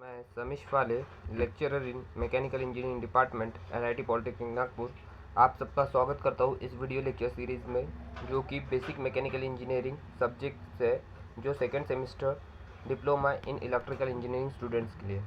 मैं समीश फाले, lecturer in mechanical engineering department NIT polytechnic Nagpur, आप सबका स्वागत करता हूँ इस वीडियो लेक्चर सीरीज़ में, जो कि बेसिक मैकेनिकल इंजीनियरिंग सब्जेक्ट है, जो second semester diploma in electrical engineering students के लिए।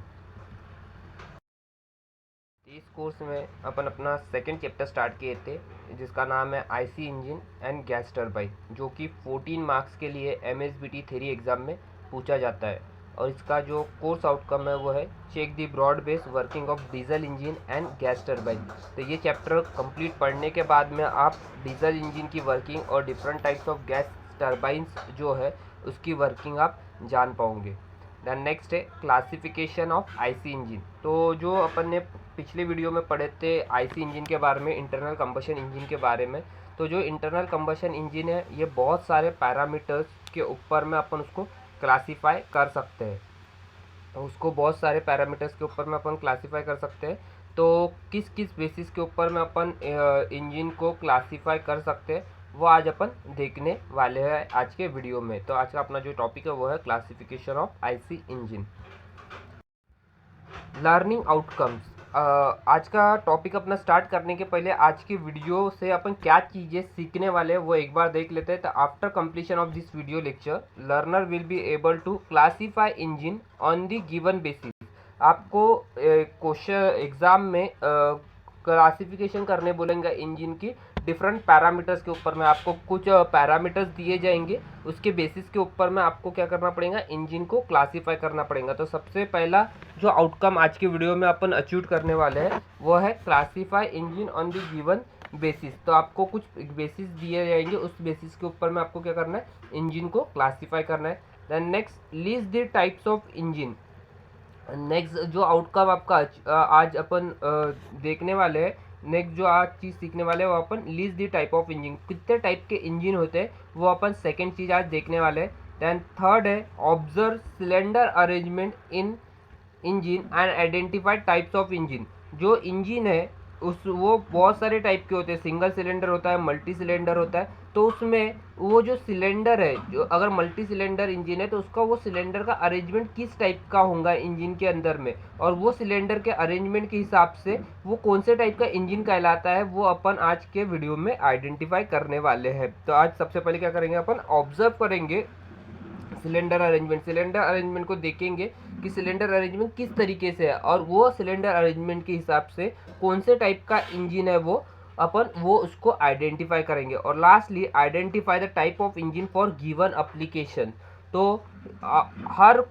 इस कोर्स में अपन अपना सेकेंड चैप्टर स्टार्ट किए थे, जिसका नाम है IC engine and gas turbine, जो कि 14 मार्क्स के लिए MSBT थ्योरी एग्ज़ाम में पूछा जाता है। और इसका जो कोर्स आउटकम है वो है check the broad base working of diesel engine and gas turbine. तो ये चैप्टर कंप्लीट पढ़ने के बाद में आप डीजल इंजन की वर्किंग और different types of gas turbines जो है उसकी वर्किंग आप जान पाओगे। दैन नेक्स्ट है क्लासिफिकेशन ऑफ IC इंजन। तो जो अपन ने पिछले वीडियो में पढ़े थे IC इंजन के बारे में, इंटरनल कंबशन इंजन के बारे में, तो जो इंटरनल कंबशन इंजन है ये बहुत सारे पैरामीटर्स के ऊपर में अपन उसको क्लासीफाई कर सकते हैं। तो उसको बहुत सारे पैरामीटर्स के ऊपर में अपन क्लासीफाई कर सकते हैं। तो किस किस बेसिस के ऊपर में अपन इंजन को क्लासीफाई कर सकते हैं वो आज अपन देखने वाले हैं आज के वीडियो में। तो आज का अपना जो टॉपिक है वो है classification of IC engine. Learning outcomes. आज का टॉपिक अपना स्टार्ट करने के पहले आज की वीडियो से अपन क्या चीज़ें सीखने वाले हैं वो एक बार देख लेते हैं। तो after completion of this video lecture learner will be able to classify engine on the given basis. आपको क्वेश्चन एग्जाम में क्लासिफिकेशन करने बोलेंगे इंजन की डिफरेंट पैरामीटर्स के ऊपर में। आपको कुछ पैरामीटर्स दिए जाएंगे, उसके बेसिस के ऊपर में आपको क्या करना पड़ेगा, इंजन को क्लासीफाई करना पड़ेगा। तो सबसे पहला जो आउटकम आज की वीडियो में अपन अचीव करने वाले हैं वो है classify engine on the given basis. तो आपको कुछ बेसिस दिए जाएंगे, उस बेसिस के ऊपर में आपको क्या करना है, इंजन को क्लासीफाई करना है। Then next, list the types of engine. Next जो आउटकम आपका आज अपन देखने वाले हैं, नेक्स्ट जो आज चीज़ सीखने वाले हैं वो अपन list the type of engine, कितने टाइप के इंजन होते हैं वो अपन सेकेंड चीज़ आज देखने वाले हैं। दैन थर्ड है observe cylinder arrangement in engine and identified types of engine. जो इंजन है वो बहुत सारे टाइप के होते हैं, सिंगल सिलेंडर होता है, मल्टी सिलेंडर होता है। तो उसमें वो जो सिलेंडर है, जो अगर मल्टी सिलेंडर इंजन है तो उसका वो सिलेंडर का अरेंजमेंट किस टाइप का होगा इंजन के अंदर में, और वो सिलेंडर के अरेंजमेंट के हिसाब से वो कौन से टाइप का इंजन कहलाता है वो अपन आज के वीडियो में आइडेंटिफाई करने वाले हैं। तो आज सबसे पहले क्या करेंगे, अपन ऑब्जर्व करेंगे सिलेंडर अरेंजमेंट को देखेंगे कि सिलेंडर अरेंजमेंट किस तरीके से है, और वो सिलेंडर अरेंजमेंट के हिसाब से कौन से टाइप का इंजन है वो अपन वो उसको आइडेंटिफाई करेंगे। और lastly identify the type of engine for given application. तो हर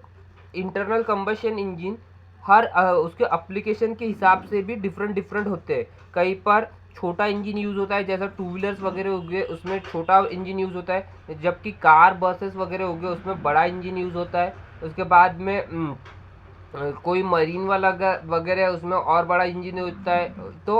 इंटरनल कंबशन इंजन हर उसके एप्लीकेशन के हिसाब से भी डिफरेंट होते हैं। कहीं पर छोटा इंजन यूज़ होता है, जैसा टू व्हीलर्स वगैरह हो गए उसमें छोटा इंजन यूज़ होता है, जबकि कार बसेस वगैरह हो गए उसमें बड़ा इंजन यूज़ होता है। उसके बाद में कोई मरीन वाला वगैरह उसमें और बड़ा इंजन होता है। तो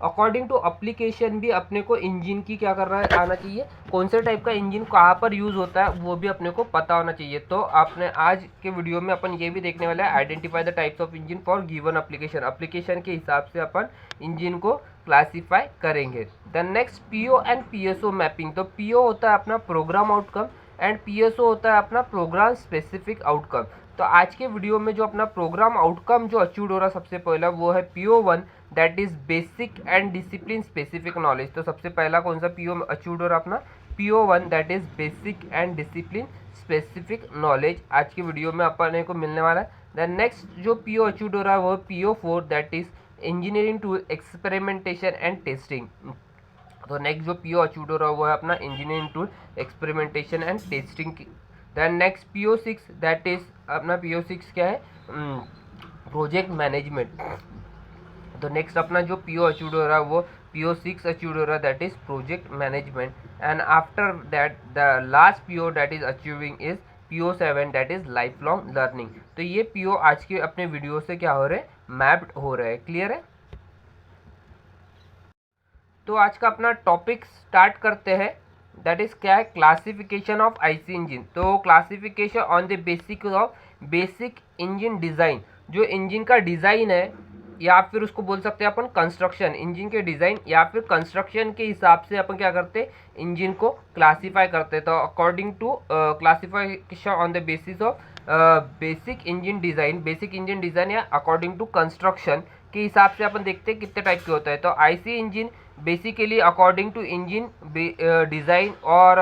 अकॉर्डिंग टू एप्लीकेशन भी अपने को इंजन की क्या करना है, आना चाहिए, कौन से टाइप का इंजन कहाँ पर यूज़ होता है वो भी अपने को पता होना चाहिए। तो आपने आज के वीडियो में अपन ये भी देखने वाले हैं, identify the types of engine for given application. Application के हिसाब से अपन इंजन को क्लासीफाई करेंगे। The next PO and PSO mapping. तो PO होता है अपना प्रोग्राम आउटकम एंड PSO होता है अपना प्रोग्राम स्पेसिफिक आउटकम। तो आज के वीडियो में जो अपना प्रोग्राम आउटकम जो अचीव हो रहा सबसे पहला वो है PO1, that is basic and discipline specific knowledge. तो सबसे पहला कौन सा PO अचीव हो रहा अपना, PO1 that is basic and discipline specific knowledge आज की वीडियो में अपने को मिलने वाला है। देन नेक्स्ट जो PO अचीव हो रहा है वो PO4 that is engineering to experimentation and testing. तो नेक्स्ट जो PO अचीव हो रहा है वो है अपना engineering to experimentation and testing. Then next PO6 that is अपना PO6 क्या है, प्रोजेक्ट मैनेजमेंट। तो नेक्स्ट अपना जो PO अचीव हो रहा है वो PO6 अचीव हो रहा है, that is project management. And after that the last PO that is achieving is PO7 that is life long learning. तो ये PO आज के अपने वीडियो से क्या हो रहे हैं, मैप्ड हो रहे हैं। क्लियर है? तो आज का अपना टॉपिक स्टार्ट करते हैं, दैट इज क्या है, क्लासिफिकेशन ऑफ IC इंजन। तो classification on the basic of basic engine design. जो इंजन का डिज़ाइन है या फिर उसको बोल सकते हैं अपन कंस्ट्रक्शन, इंजन के डिज़ाइन या फिर कंस्ट्रक्शन के हिसाब से अपन क्या करते हैं, इंजन को क्लासीफाई करते हैं। तो according to classification on the basis of basic engine design या अकॉर्डिंग टू कंस्ट्रक्शन के हिसाब से अपन देखते हैं कितने टाइप के होता है। तो IC engine basically according to engine design और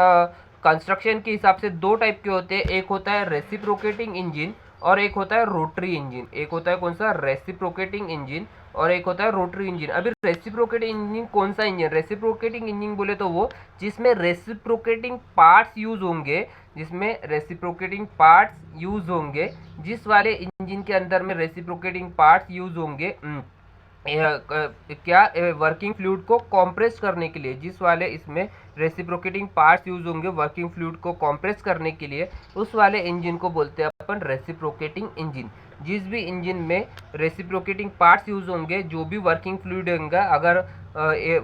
कंस्ट्रक्शन के हिसाब से दो टाइप के होते हैं। एक होता है रेसिप्रोकेटिंग इंजन और एक होता है रोटरी इंजन। एक होता है कौन सा, रेसिप्रोकेटिंग इंजन, और एक होता है रोटरी इंजन। अभी रेसिप्रोकेटिंग इंजन कौन सा इंजन, रेसिप्रोकेटिंग इंजन बोले तो वो जिसमें रेसिप्रोकेटिंग पार्ट्स यूज होंगे, जिस वाले इंजन के अंदर में रेसिप्रोकेटिंग पार्ट्स यूज होंगे क्या वर्किंग फ्लूइड को कॉम्प्रेस करने के लिए, जिस वाले इसमें रेसिप्रोकेटिंग पार्ट्स यूज होंगे वर्किंग फ्लूइड को कॉम्प्रेस करने के लिए, उस वाले इंजन को बोलते हैं अपन रेसिप्रोकेटिंग इंजन। जिस भी इंजन में रेसिप्रोकेटिंग पार्ट्स यूज होंगे, जो भी वर्किंग फ्लूइड होगा, अगर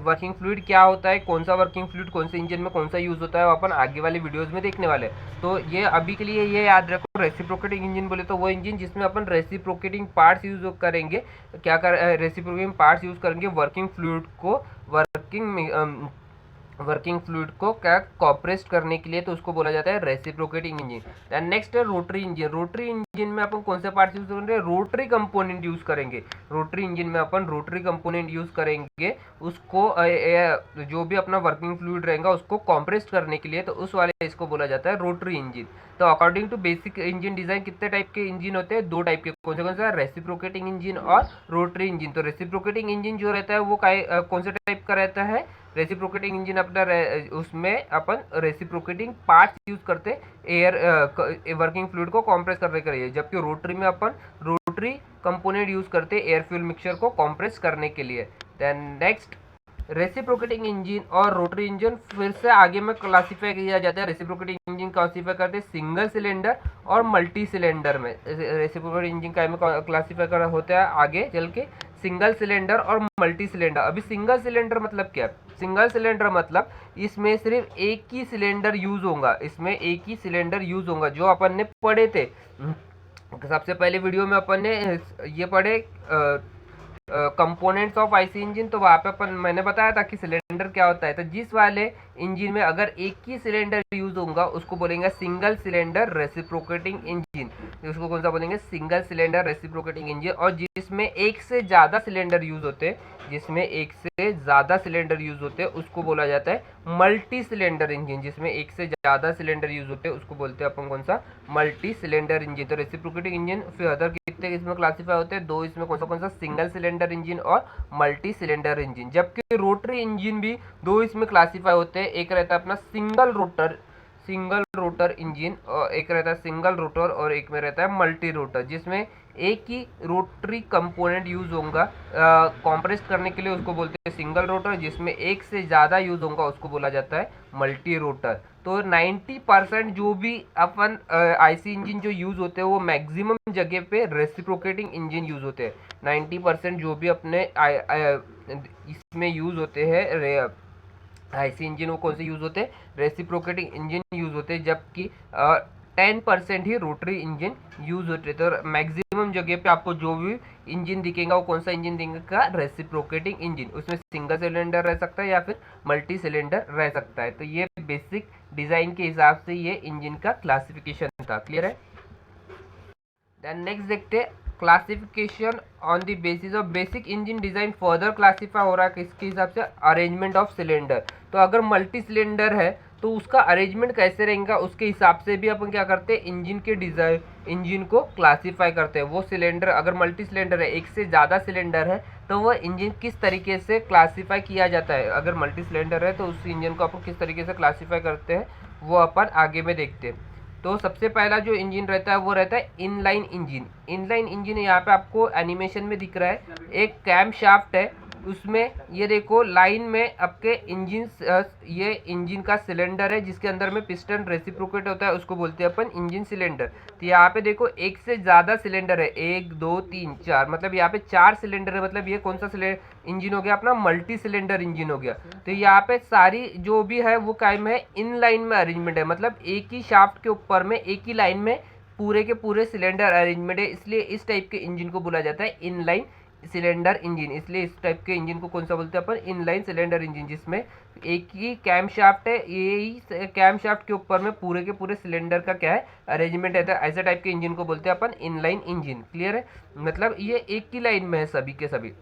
वर्किंग फ्लूइड क्या होता है, कौन सा वर्किंग फ्लूइड कौन से इंजन में कौन सा यूज होता है, वो अपन आगे वाले वीडियोस में देखने वाले हैं। तो ये अभी के लिए ये याद रखो, रेसिप्रोकेटिंग इंजन बोले तो वो इंजन जिसमें अपन रेसिप्रोकेटिंग पार्ट्स यूज करेंगे, रेसिप्रोकेटिंग पार्ट्स यूज करेंगे वर्किंग फ्लूइड को क्या कॉम्प्रेस करने के लिए, तो उसको बोला जाता है रेसिप्रोकेटिंग इंजन। देन नेक्स्ट है रोटरी इंजन। रोटरी इंजन में अपन कौन से पार्ट्स यूज करेंगे, रोटरी कंपोनेंट यूज करेंगे। रोटरी इंजन में अपन रोटरी कंपोनेंट यूज करेंगे, उसको जो भी अपना वर्किंग फ्लूइड रहेगा उसको कॉम्प्रेस करने के लिए, तो उस वाले इसको बोला जाता है रोटरी इंजन। तो according to basic engine design कितने टाइप के इंजन होते हैं, दो टाइप के। कौन सा, रेसिप्रोकेटिंग इंजन और रोटरी इंजन। तो रेसिप्रोकेटिंग इंजन जो रहता है वो कौन से टाइप का रहता है, रेसिप्रोकेटिंग इंजन अपना उसमें अपन रेसिप्रोकेटिंग पार्ट्स यूज करते एयर वर्किंग फ्लूइड को कॉम्प्रेस करने के लिए, जबकि रोटरी में अपन रोटरी कंपोनेंट यूज करते एयर फ्यूल मिक्सचर को कॉम्प्रेस करने के लिए। देन नेक्स्ट, रेसिप्रोकेटिंग इंजन और रोटरी इंजन फिर से आगे में क्लासीफाई किया जाता है। रेसिप्रोकेटिंग इंजन क्लासीफाई करते हैं सिंगल सिलेंडर और मल्टी सिलेंडर में। रेसिप्रोकेटिंग इंजन का में क्लासीफाई कर होता है आगे चल के सिंगल सिलेंडर और मल्टी सिलेंडर। अभी सिंगल सिलेंडर मतलब क्या है, सिंगल सिलेंडर मतलब इसमें सिर्फ एक ही सिलेंडर यूज होगा, जो अपन ने पढ़े थे सबसे पहले वीडियो में। अपन ने ये पढ़े कंपोनेंट्स ऑफ आईसी इंजन, तो वहाँ पे मैंने बताया था कि सिलेंडर क्या होता है। तो जिस वाले इंजन में अगर एक ही सिलेंडर यूज होगा उसको बोलेंगे सिंगल सिलेंडर रेसिप्रोकेटिंग इंजन। उसको कौन सा बोलेंगे, सिंगल सिलेंडर रेसिप्रोकेटिंग इंजन। और जिसमें एक से ज़्यादा सिलेंडर यूज होते उसको बोला जाता है मल्टी सिलेंडर इंजन। जिसमें एक से ज़्यादा सिलेंडर यूज होते हैं उसको बोलते हैं अपन कौन सा, मल्टी सिलेंडर इंजन। तो रेसिप्रोकेटिंग इंजन फिर अदर कितने इसमें क्लासीफाई होते हैं, दो इसमें कौन सा सिंगल सिलेंडर इंजन और मल्टी सिलेंडर इंजन। जबकि रोटरी इंजन भी दो इसमें क्लासीफाई होते हैं, एक रहता है अपना सिंगल रोटर इंजन, और एक रहता है सिंगल रोटर और एक में रहता है मल्टी रोटर, जिसमें एक ही रोटरी कंपोनेंट यूज होगा कॉम्प्रेस करने के लिए, उसको बोलते हैं सिंगल रोटर। जिसमें एक से ज़्यादा यूज होगा उसको बोला जाता है मल्टी रोटर। तो 90% जो भी अपन आईसी इंजन जो यूज होते हैं वो मैक्सिमम जगह पे रेसिप्रोकेटिंग इंजन यूज होते हैं। 90% जो भी अपने इसमें यूज होते हैं आईसी इंजन, वो कौन से यूज होते हैं, रेसिप्रोकेटिंग इंजन यूज होते हैं। जबकि 10% ही रोटरी इंजन यूज होते हैं। तो मैक्सिमम जगह पे आपको जो भी इंजन दिखेगा वो कौन सा इंजन दिखेगा, रेसिप्रोकेटिंग इंजन। उसमें सिंगल सिलेंडर रह सकता है या फिर मल्टी सिलेंडर रह सकता है। तो ये बेसिक डिजाइन के हिसाब से ये इंजन का क्लासिफिकेशन था। क्लियर है। देन नेक्स्ट देखते हैं classification on the basis of basic engine design. Further classify हो रहा है किसके हिसाब से, अरेंजमेंट ऑफ सिलेंडर। तो अगर मल्टी सिलेंडर है तो उसका अरेंजमेंट कैसे रहेगा, उसके हिसाब से भी अपन क्या करते हैं, इंजन को क्लासीफाई करते हैं। वो सिलेंडर अगर मल्टी सिलेंडर है, एक से ज़्यादा सिलेंडर है, तो वह इंजन किस तरीके से क्लासीफाई किया जाता है। अगर मल्टी सिलेंडर है तो उस इंजन को अपन किस तरीके से क्लासीफाई करते हैं वो अपन आगे में देखते हैं। तो सबसे पहला जो इंजन रहता है वो रहता है इनलाइन इंजन। यहाँ पे आपको एनिमेशन में दिख रहा है, एक कैम शाफ्ट है, उसमें ये देखो लाइन में आपके ये इंजन का सिलेंडर है जिसके अंदर में पिस्टन रेसिप्रोकेट होता है, उसको बोलते हैं अपन इंजन सिलेंडर। तो यहाँ पे देखो एक से ज़्यादा सिलेंडर है, 1 2 3 4, मतलब यहाँ पे 4 सिलेंडर है। मतलब ये कौन सा इंजन हो गया, अपना मल्टी सिलेंडर इंजन हो गया। तो यहाँ पे सारी जो भी है वो कायम है इन लाइन में अरेंजमेंट है, मतलब एक ही शाफ्ट के ऊपर में एक ही लाइन में पूरे के पूरे सिलेंडर अरेंजमेंट है, इसलिए इस टाइप के इंजन को बोला जाता है इनलाइन सिलेंडर इंजन, इसलिए इस टाइप के इंजन को कौन सा बोलते हैं अपन, इनलाइन सिलेंडर इंजन, जिसमें एक ही कैम शाफ्ट है, यही कैम शाफ्ट के ऊपर में पूरे के पूरे सिलेंडर का क्या है अरेंजमेंट है। तो ऐसे टाइप के इंजन को बोलते हैं अपन इनलाइन इंजन। क्लियर है, मतलब ये एक ही लाइन में है सभी के सभी।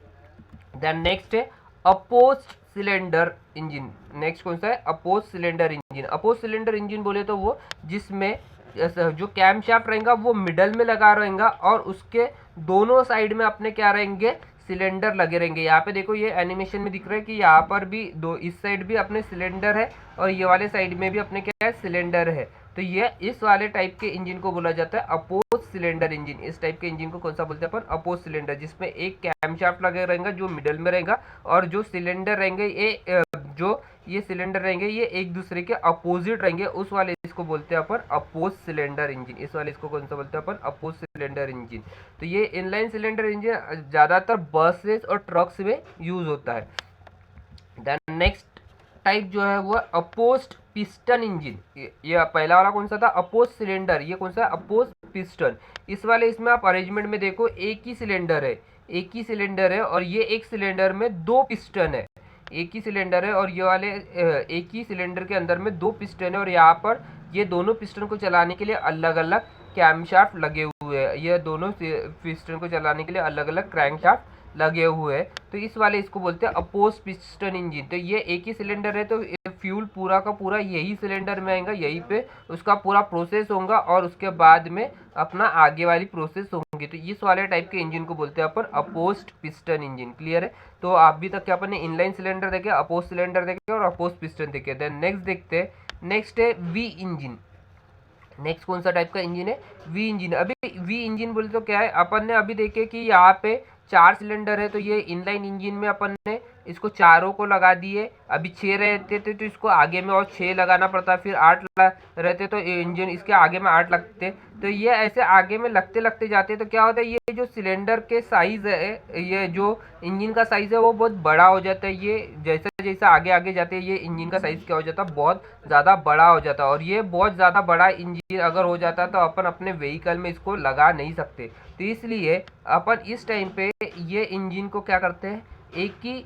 देन नेक्स्ट है अपोस्ट सिलेंडर इंजन। नेक्स्ट कौन सा है, अपोस्ट सिलेंडर इंजन। अपोस्ट सिलेंडर इंजन बोले तो वो जिसमें जो कैम शाफ्ट रहेगा वो मिडल में लगा रहेगा और उसके दोनों साइड में अपने क्या रहेंगे, सिलेंडर लगे रहेंगे। यहाँ पे देखो ये एनिमेशन में दिख रहा है कि यहाँ पर भी दो, इस साइड भी अपने सिलेंडर है और ये वाले साइड में भी अपने क्या है, सिलेंडर है। तो ये इस वाले टाइप के इंजन को बोला जाता है अपोज सिलेंडर इंजन। इस टाइप के इंजन को कौन सा बोलते हैं अपन, अपोज सिलेंडर, जिसमें एक कैम शाफ्ट लगे रहेगा जो मिडल में रहेगा और जो सिलेंडर रहेंगे ये सिलेंडर रहेंगे ये एक दूसरे के अपोजिट रहेंगे, उस वाले इसको बोलते हैं अपन अपोज सिलेंडर इंजन। इस वाले इसको कौन सा बोलते हैं अपन, अपोज सिलेंडर इंजन। तो ये इनलाइन सिलेंडर इंजन ज्यादातर बसेस और ट्रक्स में यूज होता है। देन नेक्स्ट टाइप जो है वो अपोस्ट पिस्टन इंजन। ये पहला वाला कौन सा था, अपोस्ट सिलेंडर, ये कौन सा है, अपोस्ट पिस्टन। इस वाले इसमें आप अरेंजमेंट में देखो एक ही सिलेंडर है, एक ही सिलेंडर है और ये एक सिलेंडर में दो पिस्टन है, एक ही सिलेंडर है और ये वाले एक ही सिलेंडर के अंदर में दो पिस्टन है और यहाँ पर ये दोनों पिस्टन को चलाने के लिए अलग अलग कैमशाफ्ट लगे हुए हैं। ये दोनों पिस्टन को चलाने के लिए अलग अलग क्रैंकशाफ्ट लगे हुए हैं। तो इस वाले इसको बोलते हैं अपोज पिस्टन इंजन। तो ये एक ही सिलेंडर है तो फ्यूल पूरा का पूरा यही सिलेंडर में आएगा, यहीं पे उसका पूरा प्रोसेस होगा और उसके बाद में अपना आगे वाली प्रोसेस होंगी। तो इस वाले टाइप के इंजन को बोलते हैं अपन अपोस्ट पिस्टन इंजन। क्लियर है, तो अभी तक क्या अपन ने इनलाइन सिलेंडर देखे, अपोज सिलेंडर देखे और अपोज पिस्टन देखे। देन नेक्स्ट देखते हैं, नेक्स्ट है वी इंजन। नेक्स्ट कौन सा टाइप का इंजन है, वी इंजन। अभी वी इंजन बोले तो क्या है, अपन ने अभी देखे कि यहाँ पे 4 सिलेंडर है तो ये इनलाइन इंजन में अपन ने इसको चारों को लगा दिए। अभी 6 रहते थे तो इसको आगे में और 6 लगाना पड़ता, फिर 8 रहते तो इंजन इसके आगे में 8 लगते। तो ये ऐसे आगे में लगते लगते जाते तो क्या होता है, ये जो सिलेंडर के साइज है, ये जो इंजन का साइज है वो बहुत बड़ा हो जाता है। ये जैसे जैसे आगे आगे जाते हैं ये इंजन का साइज क्या हो जाता है, बहुत ज़्यादा बड़ा हो जाता है। और ये बहुत ज़्यादा बड़ा इंजन अगर हो जाता है तो अपन अपने व्हीकल में इसको लगा नहीं सकते। तो इसलिए अपन इस टाइम पे ये इंजन को क्या करते हैं, एक ही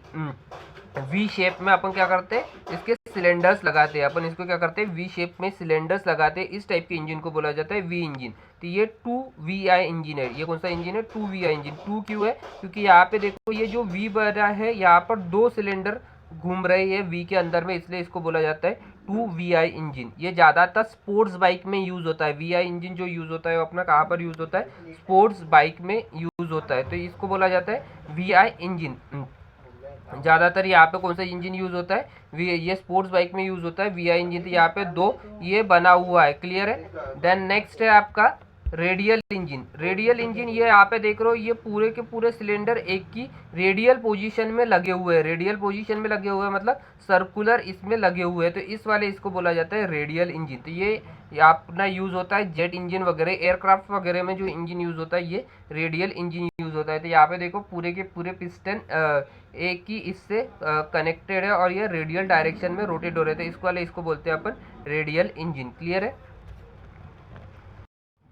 वी शेप में अपन क्या करते हैं, इसके सिलेंडर्स लगाते हैं। अपन इसको क्या करते हैं, वी शेप में सिलेंडर्स लगाते हैं। इस टाइप के इंजन को बोला जाता है वी इंजन। तो ये 2VI इंजन है। ये कौन सा इंजन है, 2VI इंजन। 2 क्यों है, क्योंकि यहाँ पे देखो ये जो वी बना है यहाँ पर 2 सिलेंडर घूम रहे हैं वी के अंदर में, इसलिए इसको बोला जाता है 2VI इंजन। ये ज़्यादातर स्पोर्ट्स बाइक में यूज़ होता है। VI इंजन जो यूज़ होता है वो अपना कहाँ पर यूज़ होता है, स्पोर्ट्स बाइक में यूज़ होता है। तो इसको बोला जाता है VI इंजन। ज़्यादातर यहाँ पे कौन सा इंजन यूज़ होता है, ये स्पोर्ट्स बाइक में यूज़ होता है VI इंजन। तो यहाँ पे 2 ये बना हुआ है। क्लियर है। देन नेक्स्ट है आपका रेडियल इंजन। रेडियल इंजन ये यहाँ पे देख रहे हो, ये पूरे के पूरे सिलेंडर एक की रेडियल पोजीशन में लगे हुए हैं। रेडियल पोजीशन में लगे हुए हैं मतलब सर्कुलर इसमें लगे हुए हैं। तो इस वाले इसको बोला जाता है रेडियल इंजन। तो ये अपना यूज़ होता है जेट इंजन वगैरह, एयरक्राफ्ट वगैरह में जो इंजन यूज़ होता है ये रेडियल इंजन यूज़ होता है। तो यहाँ पे देखो पूरे के पूरे पिस्टन एक ही इससे कनेक्टेड है और ये रेडियल डायरेक्शन में रोटेट हो रहे थे। इसको वाले इसको बोलते हैं अपन रेडियल इंजन। क्लियर है।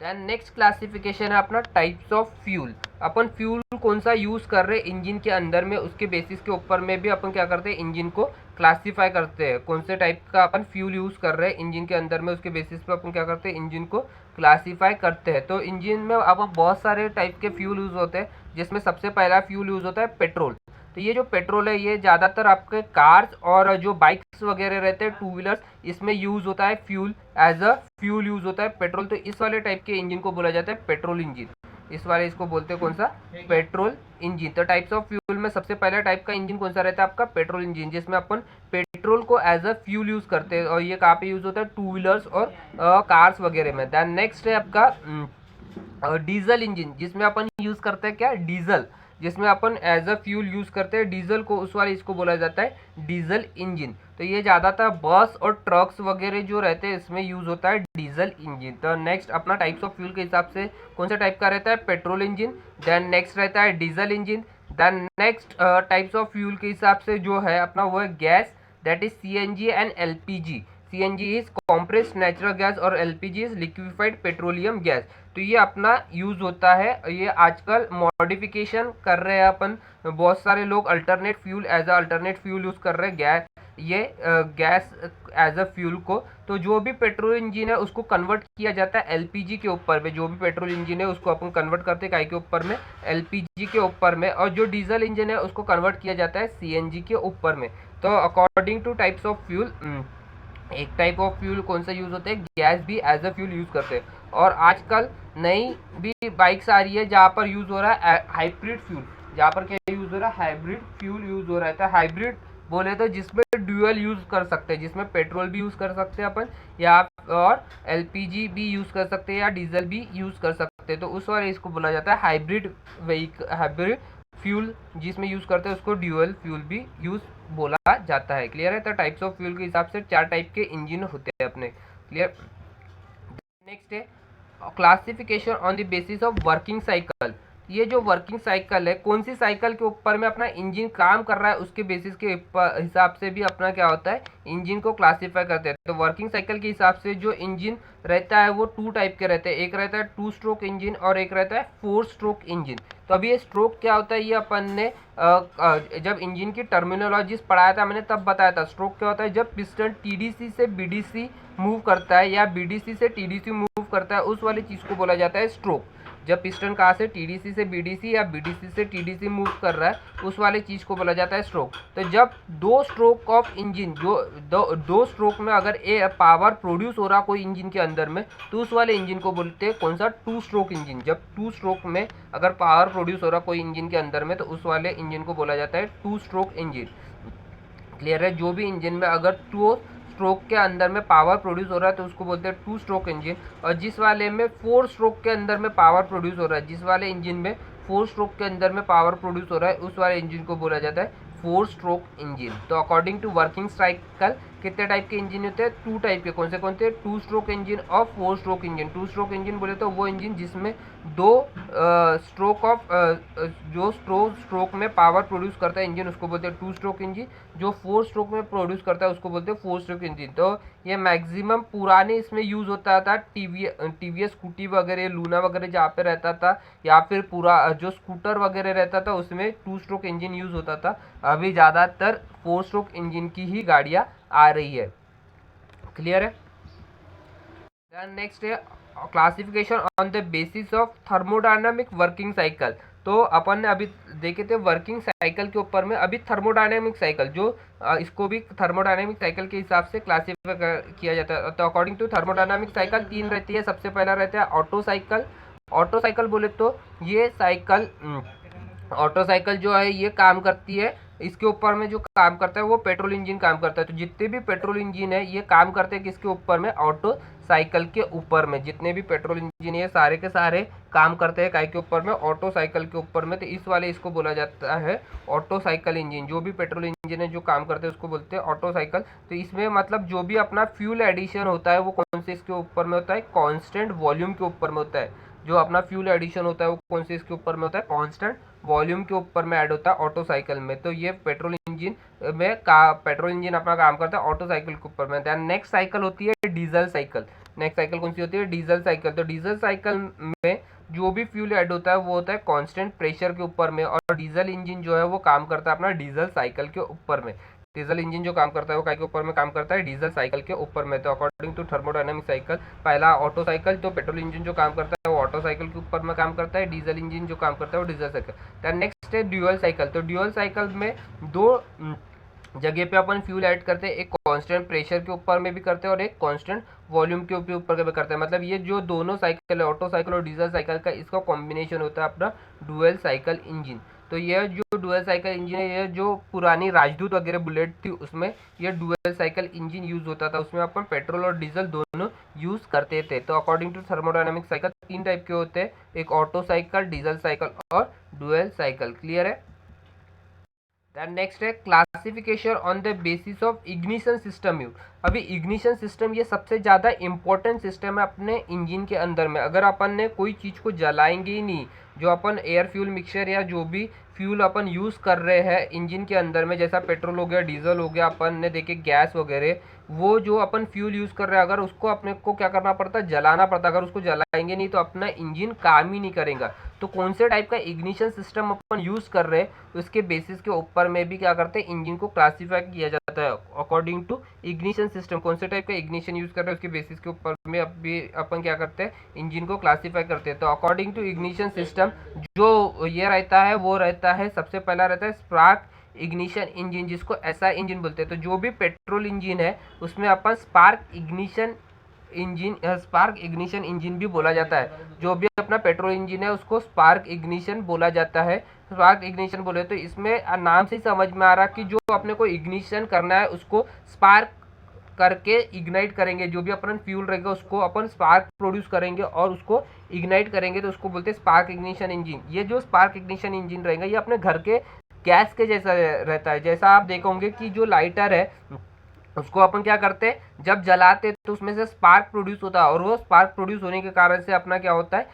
देन नेक्स्ट क्लासिफिकेशन है अपना types of fuel. Upon fuel कौन सा यूज़ कर रहे हैं इंजन के अंदर में, उसके बेसिस के ऊपर में भी अपन क्या करते हैं, इंजन को क्लासीफाई करते हैं। कौन से टाइप का अपन फ्यूल यूज़ कर रहे हैं इंजन के अंदर में, उसके बेसिस पे अपन क्या करते हैं, इंजन को क्लासीफाई करते हैं। तो इंजन में अब बहुत सारे टाइप के फ्यूल यूज़ होते हैं, जिसमें सबसे पहला फ्यूल यूज़ होता है पेट्रोल। तो ये जो पेट्रोल है ये ज़्यादातर आपके कार्स और जो बाइक्स वगैरह रहते हैं 2 व्हीलर्स, इसमें यूज़ होता है fuel, as a fuel use होता है पेट्रोल। तो इस वाले टाइप के इंजन को बोला जाता है पेट्रोल इंजन। इस वाले इसको बोलते हैं कौन सा, पेट्रोल इंजन। तो टाइप्स ऑफ फ्यूल में सबसे पहला टाइप का इंजन कौन सा रहता है आपका, पेट्रोल इंजन, जिसमें अपन पेट्रोल को एज अ फ्यूल यूज़ करते हैं। और ये कहाँ पे यूज़ होता है, 2 व्हीलर्स और कार्स वगैरह में। दैन नेक्स्ट है आपका डीजल इंजन, जिसमें अपन यूज़ करते हैं क्या, डीजल, जिसमें अपन एज अ फ्यूल यूज़ करते हैं डीजल को, उस वाले इसको बोला जाता है डीजल इंजन। तो ये ज़्यादातर बस और ट्रक्स वगैरह जो रहते हैं इसमें यूज़ होता है डीजल इंजन। तो नेक्स्ट अपना टाइप्स ऑफ फ्यूल के हिसाब से कौन सा टाइप का रहता है, पेट्रोल इंजन। देन नेक्स्ट रहता है diesel engine. Then next types of fuel के हिसाब से जो है अपना वो है gas, that is CNG and LPG। CNG is compressed natural gas और LPG is liquefied petroleum gas. तो ये अपना यूज होता है, ये आजकल मॉडिफिकेशन कर रहे हैं अपन, बहुत सारे लोग alternate fuel as alternate fuel use कर रहे हैं गैस, ये गैस एज अ फ्यूल को। तो जो भी पेट्रोल इंजन है उसको कन्वर्ट किया जाता है LPG के ऊपर में, जो भी पेट्रोल इंजन है उसको अपन कन्वर्ट करते हैं काय के ऊपर में, LPG के ऊपर में, और जो डीजल इंजन है उसको कन्वर्ट किया जाता है CNG के ऊपर में। तो according two types of fuel, एक टाइप ऑफ फ्यूल कौन सा यूज होता है, गैस भी एज अ फ्यूल यूज करते हैं। और आजकल नई भी बाइक्स आ रही है जहाँ पर यूज हो रहा है हाइब्रिड फ्यूल, जहाँ पर क्या यूज हो रहा है, हाइब्रिड फ्यूल यूज हो रहा है। तो हाइब्रिड बोले तो जिसमें ड्यूअल यूज कर सकते हैं, जिसमें पेट्रोल भी यूज कर सकते हैं अपन, या और LPG भी यूज कर सकते हैं, या डीजल भी यूज कर सकते हैं। तो उस वाले इसको बोला जाता है हाइब्रिड हाइब्रिड फ्यूल, जिसमें यूज करते हैं उसको ड्यूअल फ्यूल भी यूज बोला जाता है। क्लियर है? तो टाइप्स ऑफ फ्यूल के हिसाब से 4 टाइप के इंजन होते हैं अपने। क्लियर? नेक्स्ट है classification on the basis of working cycle. ये जो वर्किंग साइकिल है, कौन सी साइकिल के ऊपर में अपना इंजन काम कर रहा है उसके बेसिस के हिसाब से भी अपना क्या होता है, इंजन को क्लासीफाई करते हैं। तो वर्किंग साइकिल के हिसाब से जो इंजन रहता है वो 2 टाइप के रहते हैं, एक रहता है 2 स्ट्रोक इंजन और एक रहता है 4 स्ट्रोक इंजन। तो अभी ये स्ट्रोक क्या होता है, ये अपन ने जब इंजन की टर्मिनोलॉजीज पढ़ाया था मैंने तब बताया था। स्ट्रोक क्या होता है, जब पिस्टन TDC से BDC मूव करता है या BDC से TDC मूव करता है, उस वाली चीज़ को बोला जाता है स्ट्रोक। जब पिस्टन कहाँ से TDC से BDC या BDC से TDC मूव कर रहा है उस वाले चीज़ को बोला जाता है स्ट्रोक। तो जब 2 स्ट्रोक ऑफ इंजन, जो दो स्ट्रोक में अगर पावर प्रोड्यूस हो रहा कोई इंजन के अंदर में, तो उस वाले इंजन को बोलते हैं कौन सा, 2 स्ट्रोक इंजन। जब 2 स्ट्रोक में अगर पावर प्रोड्यूस हो रहा कोई इंजन के अंदर में, तो उस वाले इंजन को बोला जाता है 2 स्ट्रोक इंजन। क्लियर है? जो भी इंजन में अगर 2 स्ट्रोक के अंदर में पावर प्रोड्यूस हो रहा है तो उसको बोलते हैं 2 स्ट्रोक इंजन। और जिस वाले में 4 स्ट्रोक के अंदर में पावर प्रोड्यूस हो रहा है, जिस वाले इंजन में 4 स्ट्रोक के अंदर में पावर प्रोड्यूस हो रहा है, उस वाले इंजन को बोला जाता है 4 स्ट्रोक इंजन। तो अकॉर्डिंग टू वर्किंग साइकिल कितने टाइप के इंजन होते हैं, 2 टाइप के। कौन से 2 स्ट्रोक इंजन और 4 स्ट्रोक इंजन। 2 स्ट्रोक इंजन बोले तो वो इंजन जिसमें 2 स्ट्रोक ऑफ जो स्ट्रोक में पावर प्रोड्यूस करता है इंजन उसको बोलते हैं 2 स्ट्रोक इंजन। जो 4 स्ट्रोक में प्रोड्यूस करता है उसको बोलते हैं 4 स्ट्रोक इंजन। तो ये मैक्सिमम पुराने इसमें यूज होता था, TVS स्कूटी वगैरह, लूना वगैरह जहाँ पे रहता था, या फिर पूरा जो स्कूटर वगैरह रहता था उसमें 2 स्ट्रोक इंजन यूज होता था। अभी ज़्यादातर 4 स्ट्रोक इंजन की ही गाड़ियाँ आ रही है। क्लियर है? नेक्स्ट है classification on the basis of thermodynamic working cycle. तो अपन ने अभी देखे थे वर्किंग साइकिल के ऊपर में, अभी थर्मोडायनामिक साइकिल जो इसको भी थर्मोडायनामिक साइकिल के हिसाब से क्लासिफाई किया जाता है। तो अकॉर्डिंग टू थर्मोडायनामिक साइकिल 3 रहती है। सबसे पहला रहता है ऑटो साइकिल। ऑटो साइकिल बोले तो ये साइकिल, ऑटो साइकिल जो है ये काम करती है, इसके ऊपर में जो काम करता है वो पेट्रोल इंजन काम करता है। तो जितने भी पेट्रोल इंजन है ये काम करते हैं किसके ऊपर में, ऑटो साइकिल के ऊपर में। जितने भी पेट्रोल इंजन है सारे के सारे काम करते हैं काय के ऊपर में, ऑटो साइकिल के ऊपर में। तो इस वाले इसको बोला जाता है ऑटो साइकिल इंजन। जो भी पेट्रोल इंजन है जो काम करते हैं उसको बोलते हैं ऑटो साइकिल। तो इसमें मतलब जो भी अपना फ्यूल एडिशन होता है वो कौन से इसके ऊपर में होता है, कांस्टेंट वॉल्यूम के ऊपर में होता है। जो अपना फ्यूल एडिशन होता है वो कौन से इसके ऊपर में होता है, कांस्टेंट वॉल्यूम के ऊपर में ऐड होता है ऑटो साइकिल में। तो ये पेट्रोल इंजन में पेट्रोल इंजन अपना काम करता है ऑटो साइकिल के ऊपर में। दैन नेक्स्ट साइकिल होती है डीजल साइकिल। नेक्स्ट साइकिल कौन सी होती है, डीजल साइकिल। तो डीजल साइकिल में जो भी फ्यूल ऐड होता है वो होता है कांस्टेंट प्रेशर के ऊपर में, और डीजल इंजन जो है वो काम करता है अपना डीजल साइकिल के ऊपर में। डीजल इंजन जो काम करता है वो काय के ऊपर में काम करता है, डीजल साइकिल के ऊपर में। तो अकॉर्डिंग टू थर्मोडायनामिक साइकिल पहला ऑटो साइकिल, तो पेट्रोल इंजन जो काम करता है वो ऑटो साइकिल के ऊपर में काम करता है, डीजल इंजन जो काम करता है वो डीजल साइकिल। दैन नेक्स्ट है ड्यूअल साइकिल। तो ड्यूअल साइकिल में 2 जगह पे अपन फ्यूल ऐड करते हैं, एक कांस्टेंट प्रेशर के ऊपर में भी करते हैं और एक कांस्टेंट वॉल्यूम के ऊपर भी करते हैं। मतलब ये जो दोनों साइकिल है ऑटो साइकिल और डीजल साइकिल का, इसका कॉम्बिनेशन होता है अपना डुअल साइकिल इंजन। तो ये जो डुअल साइकिल इंजन है, ये जो पुरानी राजदूत वगैरह बुलेट थी उसमें ये डुअल साइकिल इंजन यूज होता था, उसमें अपन पेट्रोल और डीजल दोनों यूज करते थे। तो according to thermodynamic cycle 3 type के होते हैं, एक ऑटो साइकिल, डीजल साइकिल और डुअल साइकिल। क्लियर है? दैन नेक्स्ट है classification on the basis of ignition system use. अभी इग्निशन सिस्टम ये सबसे ज़्यादा इंपॉर्टेंट सिस्टम है अपने इंजन के अंदर में। अगर अपन ने कोई चीज़ को जलाएंगे ही नहीं, जो अपन एयर फ्यूल मिक्सचर या जो भी फ्यूल अपन यूज़ कर रहे हैं इंजन के अंदर में, जैसा पेट्रोल हो गया, डीजल हो गया, अपन ने देखे गैस वगैरह, वो जो अपन फ्यूल यूज़ कर रहे हैं अगर उसको अपने को क्या करना पड़ता है, जलाना पड़ता है। अगर उसको जलाएंगे नहीं तो अपना इंजन काम ही नहीं करेगा। तो कौन से टाइप का इग्निशन सिस्टम अपन यूज़ कर रहे हैं उसके बेसिस के ऊपर में भी क्या करते हैं, इंजन को क्लासीफाई किया जाता है अकॉर्डिंग टू इग्निशन सिस्टम। कौन से टाइप का इग्निशन यूज़ कर रहे हैं उसके बेसिस के ऊपर में अभी अपन क्या करते हैं, इंजन को क्लासीफाई करते हैं। तो अकॉर्डिंग टू इग्निशन सिस्टम जो ये रहता है वो रहता है, सबसे पहला रहता है स्पार्क इग्निशन इंजन, जिसको एसआई इंजन बोलते हैं। तो जो भी पेट्रोल इंजन है उसमें अपन स्पार्क इग्निशन इंजन भी बोला जाता है। जो भी अपना पेट्रोल इंजन है उसको स्पार्क इग्निशन बोला जाता है। स्पार्क इग्निशन बोले तो इसमें नाम से समझ में आ रहा कि जो अपने को इग्निशन करना है उसको स्पार्क करके इग्नाइट करेंगे। जो भी अपन फ्यूल रहेगा उसको अपन स्पार्क प्रोड्यूस करेंगे और उसको इग्नाइट करेंगे, तो उसको बोलते हैं स्पार्क इग्निशन इंजन। ये जो स्पार्क इग्निशन इंजन रहेगा ये अपने घर के गैस के जैसा रहता है। जैसा आप देखोगे कि जो लाइटर है उसको अपन क्या करते हैं, जब जलाते हैं तो उसमें से स्पार्क प्रोड्यूस होता है, और वो स्पार्क प्रोड्यूस होने के कारण से अपना क्या होता है,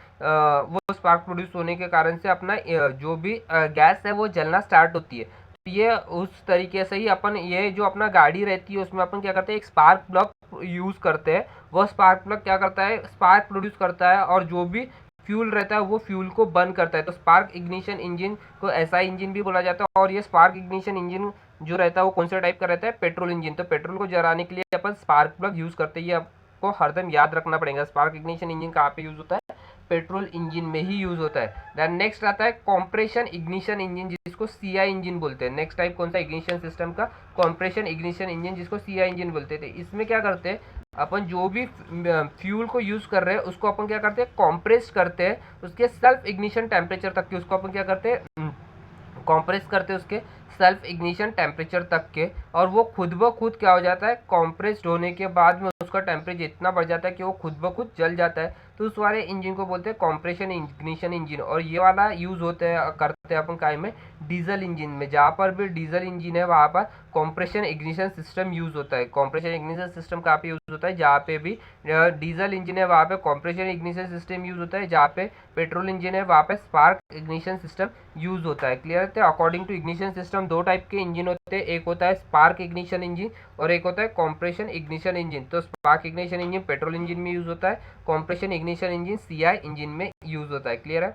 वो स्पार्क प्रोड्यूस होने के कारण से अपना जो भी गैस है वो जलना स्टार्ट होती है। तो ये उस तरीके से ही अपन ये जो अपना गाड़ी रहती है उसमें अपन क्या करते हैं, एक स्पार्क प्लग यूज़ करते हैं। वह स्पार्क प्लग क्या करता है, स्पार्क प्रोड्यूस करता है और जो भी फ्यूल रहता है वो फ्यूल को बर्न करता है। तो स्पार्क इग्निशन इंजन को ऐसा इंजन भी बोला जाता है। और ये स्पार्क इग्निशन इंजन जो रहता है वो कौन सा टाइप का रहता है, पेट्रोल इंजन। तो पेट्रोल को जलाने के लिए अपन स्पार्क प्लग यूज़ करते हैं, ये आपको हरदम याद रखना पड़ेगा। स्पार्क इग्निशन इंजन कहाँ पे यूज़ होता है, पेट्रोल इंजन में ही यूज़ होता है। देन नेक्स्ट आता है कॉम्प्रेशन इग्निशन इंजन, जिसको सीआई इंजन बोलते हैं। नेक्स्ट टाइप कौन सा इग्निशन सिस्टम का, कॉम्प्रेशन इग्निशन इंजन, जिसको सीआई इंजन बोलते थे। इसमें क्या करते हैं, अपन जो भी फ्यूल को यूज़ कर रहे हैं उसको अपन क्या करते हैं, कॉम्प्रेस करते हैं उसके सेल्फ इग्निशन टेम्परेचर तक के। उसको अपन क्या करते हैं, कॉम्प्रेस करते हैं उसके सेल्फ इग्निशन टेम्परेचर तक के, और वो खुद ब खुद क्या हो जाता है, कॉम्प्रेस्ड होने के बाद में उसका टेम्परेचर इतना बढ़ जाता है कि वो खुद ब खुद जल जाता है। तो उस वाले इंजन को बोलते हैं कॉम्प्रेशन इग्निशन इंजन। और ये वाला यूज़ होते हैं करते हैं अपन काय में, डीजल इंजन में। जहाँ पर भी डीजल इंजन है वहाँ पर कॉम्प्रेशन इग्निशन सिस्टम यूज़ होता है। कॉम्प्रेशन इग्निशन सिस्टम कहाँ पे यूज़ होता है, जहाँ पे भी डीजल इंजन है वहाँ पे कॉम्प्रेशन इग्निशन सिस्टम यूज़ होता है। जहाँ पे पेट्रोल इंजन है वहाँ पे स्पार्क इग्निशन सिस्टम यूज़ होता है। क्लियर है। अकॉर्डिंग टू इग्निशन सिस्टम दो टाइप के इंजन होते हैं, एक होता है स्पार्क इग्निशन इंजन और एक होता है कॉम्प्रेशन इग्निशन इंजन। तो spark ignition engine petrol engine में यूज़ होता है, compression ignition engine CI engine में यूज़ होता है। क्लियर है।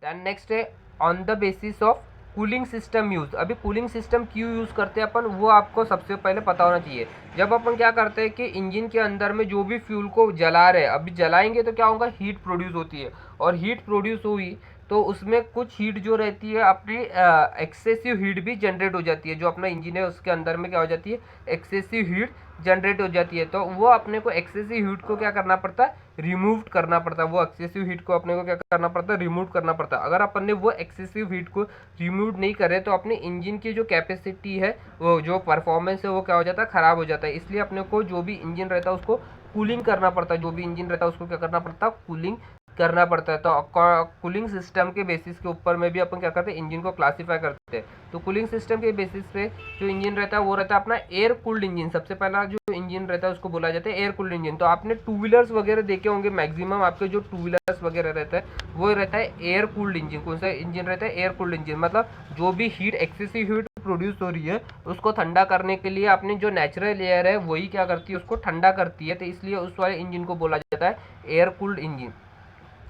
देन नेक्स्ट है on the basis of cooling system use. अभी कूलिंग सिस्टम क्यों यूज़ करते हैं अपन, वो आपको सबसे पहले पता होना चाहिए। जब अपन क्या करते हैं कि इंजन के अंदर में जो भी फ्यूल को जला रहे हैं, अभी जलाएंगे तो क्या होगा, हीट प्रोड्यूस होती है, और हीट प्रोड्यूस हुई तो उसमें कुछ हीट जो रहती है अपनी एक्सेसिव हीट भी जनरेट हो जाती है। जो अपना इंजन है उसके अंदर में क्या हो जाती है, एक्सेसिव हीट जनरेट हो जाती है। तो वो अपने को एक्सेसिव हीट को क्या करना पड़ता है, रिमूव करना पड़ता है। वो एक्सेसिव हीट को अपने को क्या करना पड़ता है, रिमूव करना पड़ता है। अगर अपन ने वो एक्सेसिव हीट को रिमूव नहीं करे तो अपने इंजन की जो कैपेसिटी है, वो जो परफॉर्मेंस है वो क्या हो जाता है, ख़राब हो जाता है। इसलिए अपने को जो भी इंजन रहता है उसको कूलिंग करना पड़ता है। जो भी इंजन रहता है उसको क्या करना पड़ता है, कूलिंग करना पड़ता है। तो कूलिंग सिस्टम के बेसिस के ऊपर में भी अपन क्या करते हैं, इंजन को क्लासीफाई करते हैं। तो कूलिंग सिस्टम के बेसिस पे जो इंजन रहता है वो रहता है अपना एयर कूल्ड इंजन। सबसे पहला जो इंजन रहता है उसको बोला जाता है एयर कूल्ड इंजन। तो आपने टू व्हीलर्स वगैरह देखे होंगे, मैक्सिमम आपके जो टू व्हीलर्स वगैरह रहता है वो रहता है एयर कूल्ड इंजन। कौन सा इंजन रहता है, एयर कूल्ड इंजन। मतलब जो भी हीट एक्सेसिव हीट प्रोड्यूस हो रही है उसको ठंडा करने के लिए अपनी जो नेचुरल एयर है वही क्या करती है, उसको ठंडा करती है। तो इसलिए उस वाले इंजन को बोला जाता है एयर कूल्ड इंजन।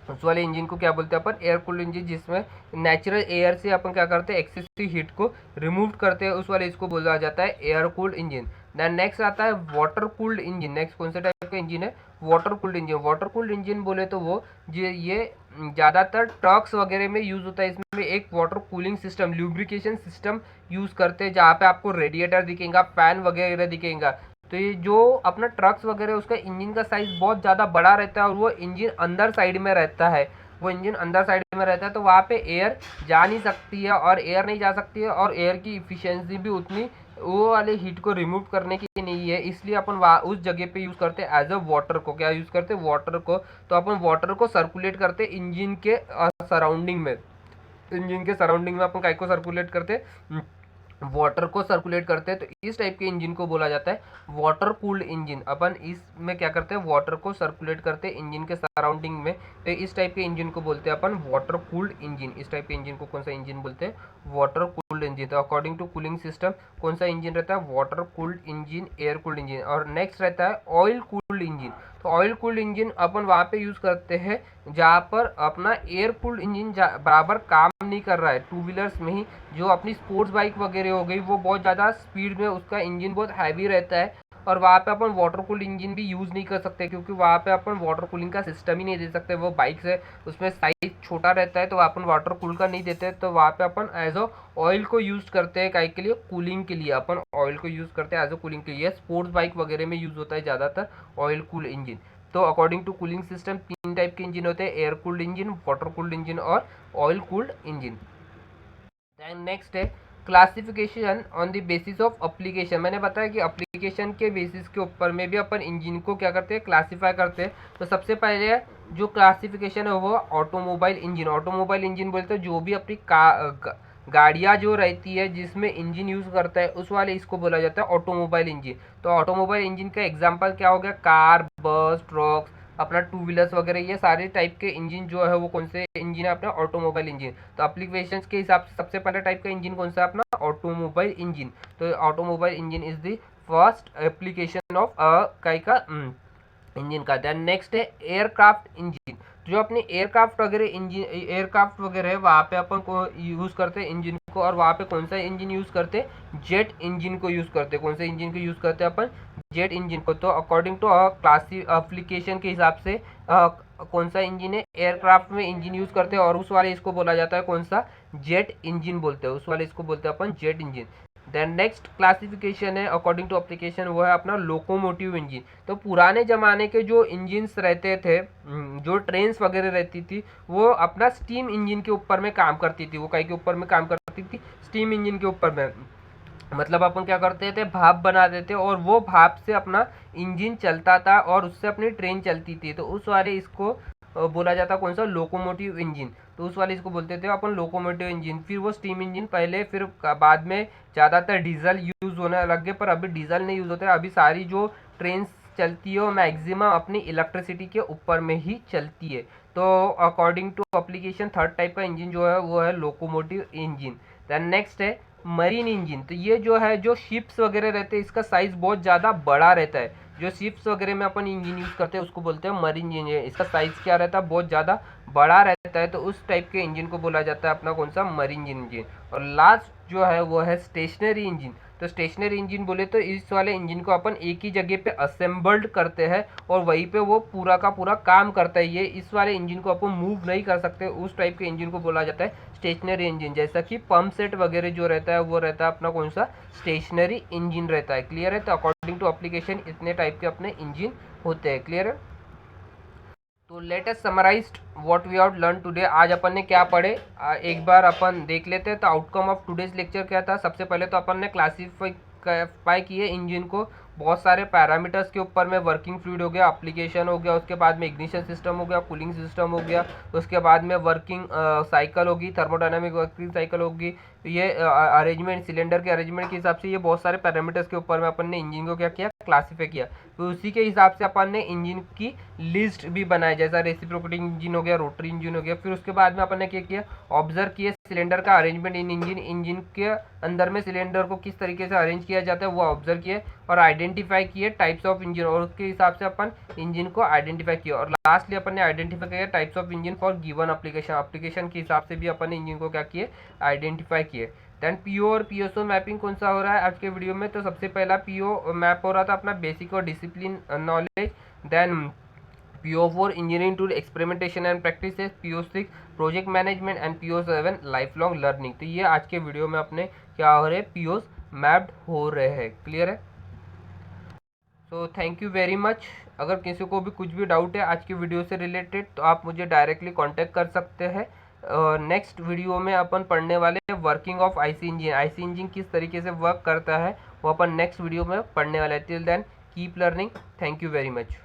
उस वाले इंजन को क्या बोलते हैं अपन, एयर कूल्ड इंजन, जिसमें नेचुरल एयर से अपन क्या करते हैं, एक्सेसिव हीट को रिमूव करते हैं। उस वाले इसको बोला जाता है air cooled engine. Then next आता है वाटर कूल्ड इंजन। नेक्स्ट कौन सा टाइप का इंजन है, water cooled engine. Water cooled engine बोले तो वो ये ज़्यादातर ट्रक्स वगैरह में यूज़ होता है। इसमें एक water cooling system, lubrication system use करते हैं, जहाँ पे आपको रेडिएटर दिखेगा, फैन वगैरह दिखेगा। तो ये जो अपना ट्रक्स वगैरह उसका इंजन का साइज़ बहुत ज़्यादा बड़ा रहता है और वो इंजन अंदर साइड में रहता है। वो इंजन अंदर साइड में रहता है तो वहाँ पे एयर जा नहीं सकती है, और एयर नहीं जा सकती है, और एयर की इफिशियंसी भी उतनी वो वाले हीट को रिमूव करने की नहीं है। इसलिए अपन वहाँ उस जगह पे यूज़ करते हैं एज अ वाटर को। क्या यूज़ करते हैं, वाटर को। तो अपन वाटर को सर्कुलेट करते हैं इंजन के सराउंडिंग में। इंजन के सराउंडिंग में अपन काय को सर्कुलेट करते हैं, वाटर को सर्कुलेट करते हैं, तो इस टाइप के इंजन को बोला जाता है वाटर कूल्ड इंजन। अपन इसमें क्या करते हैं, वाटर को सर्कुलेट करते हैं इंजन के सराउंडिंग में, तो इस टाइप के इंजन को बोलते हैं अपन वाटर कूल्ड इंजन। इस टाइप के इंजन को कौन सा इंजन बोलते हैं, वाटर कूल्ड इंजन। तो अकॉर्डिंग टू कूलिंग सिस्टम कौन सा इंजन रहता है, water cooled engine, air cooled engine. और नेक्स्ट रहता है ऑयल कूल्ड इंजन। तो ऑयल कूल्ड इंजन अपन वहाँ पे यूज़ करते हैं जहाँ पर अपना एयर कूल्ड इंजन बराबर काम नहीं कर रहा है। टू व्हीलर्स में ही जो अपनी स्पोर्ट्स बाइक वगैरह हो गई, वो बहुत ज़्यादा स्पीड में उसका इंजन बहुत हैवी रहता है, और वहाँ पे अपन वाटर कूल्ड इंजन भी यूज़ नहीं कर सकते, क्योंकि वहाँ पे अपन वाटर कूलिंग का सिस्टम ही नहीं दे सकते। वो बाइक से उसमें साइज छोटा रहता है, तो अपन वाटर कूल का नहीं देते, तो वहाँ पे अपन एज अ ऑयल को यूज़ करते हैं। काहे के लिए, कूलिंग के लिए अपन ऑयल को यूज़ करते हैं एज अ कूलिंग के लिए। स्पोर्ट्स बाइक वगैरह में यूज़ होता है ज़्यादातर ऑयल कूल इंजन। तो according to cooling system 3 type के इंजन होते हैं, air cooled engine, water cooled engine और oil cooled engine. Then next है classification on the basis of application. मैंने बताया कि एप्लीकेशन के बेसिस के ऊपर में भी अपन इंजन को क्या करते हैं, क्लासीफाई करते हैं। तो सबसे पहले जो क्लासिफिकेशन है वो ऑटोमोबाइल इंजन। ऑटोमोबाइल इंजन बोलते हैं जो भी अपनी गाड़ियाँ जो रहती है जिसमें इंजन यूज़ करता है, उस वाले इसको बोला जाता है ऑटोमोबाइल इंजन। तो ऑटोमोबाइल इंजन का एग्जांपल क्या हो गया, कार, बस, ट्रक्स, अपना टू व्हीलर्स वगैरह, ये सारे टाइप के इंजन जो है वो कौन से इंजन है, अपना ऑटोमोबाइल इंजन। तो एप्लीकेशंस के हिसाब से सबसे पहला टाइप का इंजन कौन सा है, अपना ऑटोमोबाइल इंजन। तो automobile engine is the first application of काई का इंजन का। देन नेक्स्ट है एयरक्राफ्ट इंजन। जो अपने एयरक्राफ्ट वगैरह है वहाँ पे अपन को यूज़ करते हैं इंजन को, और वहाँ पे कौन सा इंजन यूज़ करते हैं, जेट इंजन को यूज़ करते हैं। कौन से इंजन को यूज़ करते हैं अपन, जेट इंजन को। तो अकॉर्डिंग टू क्लासी एप्लीकेशन के हिसाब से कौन सा इंजन है, एयरक्राफ्ट में इंजन यूज़ करते हैं, और उस वाले इसको बोला जाता है कौन सा, जेट इंजन बोलते हैं, उस वाले इसको बोलते हैं अपन jet engine. Then next classification है अकॉर्डिंग टू एप्लीकेशन, वो है अपना लोकोमोटिव इंजन। तो पुराने ज़माने के जो इंजन्स रहते थे, जो ट्रेन्स वगैरह रहती थी, वो अपना स्टीम इंजन के ऊपर में काम करती थी। वो कई के ऊपर में काम करती थी, स्टीम इंजन के ऊपर में। मतलब अपन क्या करते थे, भाप बना देते और वो भाप से अपना इंजन चलता था और उससे अपनी ट्रेन चलती थी। तो उस वाले इसको बोला जाता कौन सा, लोकोमोटिव इंजन। तो उस वाले इसको बोलते थे अपन लोकोमोटिव इंजन। फिर वो स्टीम इंजन पहले, फिर बाद में ज़्यादातर डीजल यूज़ होने लग गए, पर अभी डीजल नहीं यूज़ होते। अभी सारी जो ट्रेन चलती है वो मैक्सिमम अपनी इलेक्ट्रिसिटी के ऊपर में ही चलती है। तो according to application third type का इंजन जो है वो है लोकोमोटिव इंजन। देन नेक्स्ट है मरीन इंजन। तो ये जो है, जो शिप्स वगैरह रहते हैं, इसका साइज़ बहुत ज़्यादा बड़ा रहता है। जो शिप्स वगैरह में अपन इंजन यूज़ करते हैं उसको बोलते हैं मरीन इंजन। इसका साइज़ क्या रहता है, बहुत ज़्यादा बड़ा रहता है, तो उस टाइप के इंजन को बोला जाता है अपना कौन सा, मरीन इंजन। और लास्ट जो है वो है स्टेशनरी इंजन। तो स्टेशनरी इंजन बोले तो इस वाले इंजन को अपन एक ही जगह पे असेंबल्ड करते हैं और वहीं पे वो पूरा का पूरा काम करता है। ये इस वाले इंजन को अपन मूव नहीं कर सकते, उस टाइप के इंजन को बोला जाता है स्टेशनरी इंजन। जैसा कि पंप सेट वगैरह जो रहता है वो रहता है अपना कौन सा, स्टेशनरी इंजन रहता है। क्लियर है। तो अकॉर्डिंग टू एप्लीकेशन इतने टाइप के अपने इंजन होते हैं। क्लियर है। तो let us summarized what we have learn today. आज अपन ने क्या पढ़े, एक बार अपन देख लेते हैं। तो आउटकम ऑफ टुडेज लेक्चर क्या था, सबसे पहले तो अपन ने क्लासीफाई किए इंजन को बहुत सारे पैरामीटर्स के ऊपर में। वर्किंग फ्लूइड हो गया, एप्लीकेशन हो गया, उसके बाद में इग्निशन सिस्टम हो गया, कूलिंग सिस्टम हो गया, उसके बाद में वर्किंग साइकिल होगी, थर्मोडायनामिक वर्किंग साइकिल होगी। ये अरेंजमेंट, सिलेंडर के अरेंजमेंट के हिसाब से ये बहुत सारे पैरामीटर्स के ऊपर में अपन ने इंजन को क्या किया, क्लासीफाई किया। तो उसी के हिसाब से अपन ने इंजन की लिस्ट भी बनाई, जैसा रेसिप्रोकेटिंग इंजन हो गया, रोटरी इंजन हो गया। फिर उसके बाद में अपन ने क्या किया, ऑब्जर्व किया सिलेंडर का अरेंजमेंट इन इंजन, इंजन के अंदर में सिलेंडर को किस तरीके से अरेंज किया जाता है वो ऑब्जर्व किए, और आइडेंटिफाई किए टाइप्स ऑफ इंजन, और उसके हिसाब से अपन इंजन को आइडेंटिफाई किया। और लास्टली अपन ने आइडेंटिफाई किया types of engine for given application के हिसाब से भी अपन ने इंजन को क्या किए, आइडेंटिफाई किए। देन पीओ और पीएसओ मैपिंग कौन सा हो रहा है आज के वीडियो में। तो सबसे पहला पीओ मैप हो रहा था अपना बेसिक और discipline knowledge. Then PO4 engineering tool experimentation and practice, PO6 project management and PO7 life long learning. तो ये आज के वीडियो में अपने क्या हो रहे हैं, POs मैप्ड हो रहे हैं। क्लियर है। So thank you very much. अगर किसी को भी कुछ भी डाउट है आज की वीडियो से रिलेटेड तो आप मुझे डायरेक्टली कांटेक्ट कर सकते हैं। नेक्स्ट वीडियो में अपन पढ़ने वाले हैं working of IC engine. IC engine किस तरीके से वर्क करता है वो अपन नेक्स्ट वीडियो में पढ़ने वाले हैं। Till then keep learning. Thank you very much.